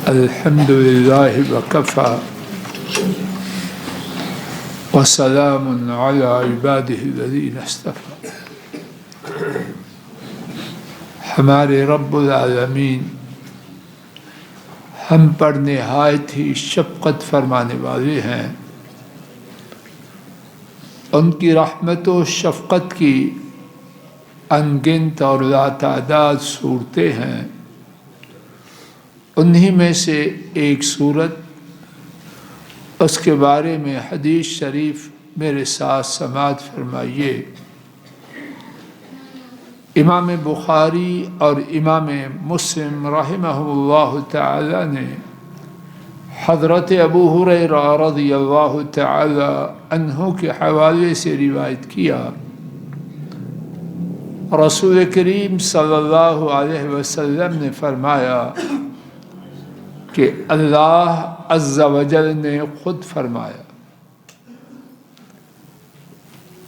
الحمد لله وكفى وسلام على عباده الذين اصطفى. ہمارے رب العالمین ہم پر نہایت ہی شفقت فرمانے والے ہیں. ان کی رحمت و شفقت کی انگنت اور لاتعداد صورتیں ہیں. انہی میں سے ایک صورت، اس کے بارے میں حدیث شریف میرے ساتھ سماعت فرمائیے. امام بخاری اور امام مسلم رحمہ اللہ تعالی نے حضرت ابو ہریرہ رضی اللہ تعالی عنہ کے حوالے سے روایت کیا. رسول کریم صلی اللہ علیہ وسلم نے فرمایا کہ اللہ عز و جل نے خود فرمایا،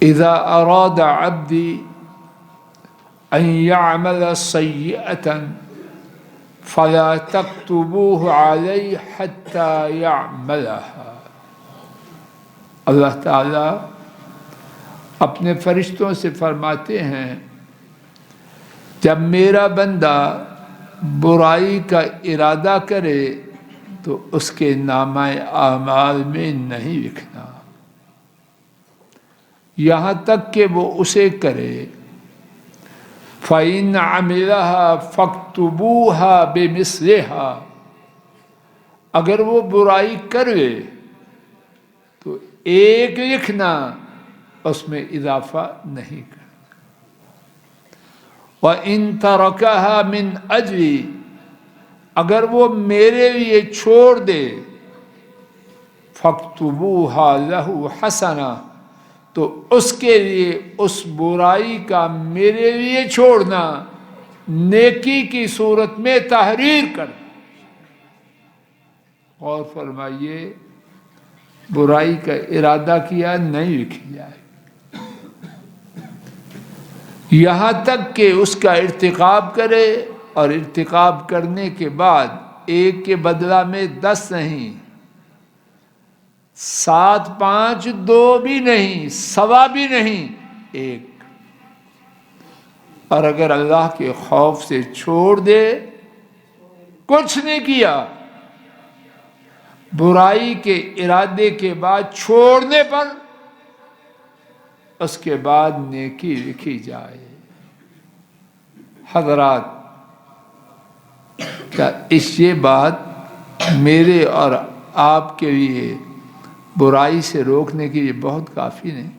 اذا اراد عبدی ان يعمل سیئة فلا تكتبوه علی حتى يعملها. اللہ تعالیٰ اپنے فرشتوں سے فرماتے ہیں، جب میرا بندہ برائی کا ارادہ کرے تو اس کے نامہ اعمال میں نہیں لکھنا یہاں تک کہ وہ اسے کرے. فَإِنْ عَمِلَهَا فَاكْتُبُوهَا بِمِثْلِهَا. اگر وہ برائی کرے تو ایک لکھنا، اس میں اضافہ نہیں کرنا. وَإِن تَرَكَهَا مِنْ أَجْلِي. اگر وہ میرے لیے چھوڑ دے، فَاكْتُبُوهَا لَهُ حَسَنَةً. تو اس کے لیے اس برائی کا میرے لیے چھوڑنا نیکی کی صورت میں تحریر کر. غور فرمائیے، برائی کا ارادہ کیا نہیں لکھی جائے یہاں تک کہ اس کا ارتکاب کرے، اور ارتکاب کرنے کے بعد ایک کے بدلہ میں 10 نہیں، 7 5 2 بھی نہیں، 1.25 بھی نہیں، 1. اور اگر اللہ کے خوف سے چھوڑ دے، کچھ نہیں کیا، برائی کے ارادے کے بعد چھوڑنے پر اس کے بعد نیکی لکھی جائے. حضرات، کیا یہ بات میرے اور آپ کے لیے برائی سے روکنے کے لیے بہت کافی نہیں؟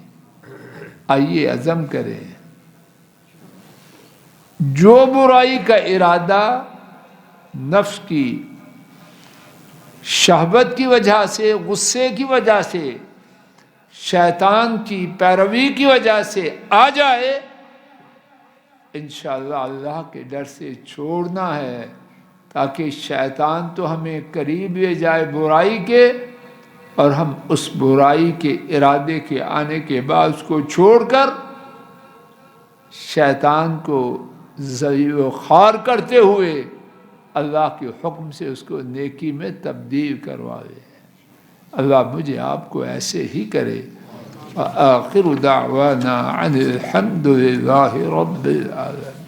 آئیے عزم کریں، جو برائی کا ارادہ نفس کی شہوت کی وجہ سے، غصے کی وجہ سے، شیطان کی پیروی کی وجہ سے آ جائے، انشاءاللہ اللہ کے ڈر سے چھوڑنا ہے، تاکہ شیطان تو ہمیں قریب لے جائے برائی کے، اور ہم اس برائی کے ارادے کے آنے کے بعد اس کو چھوڑ کر شیطان کو ذلیل و خوار کرتے ہوئے اللہ کے حکم سے اس کو نیکی میں تبدیل کروا دے. اللہ مجھے آپ کو ایسے ہی کرے. وآخر دعوانا عن الحمد للہ رب العالمین.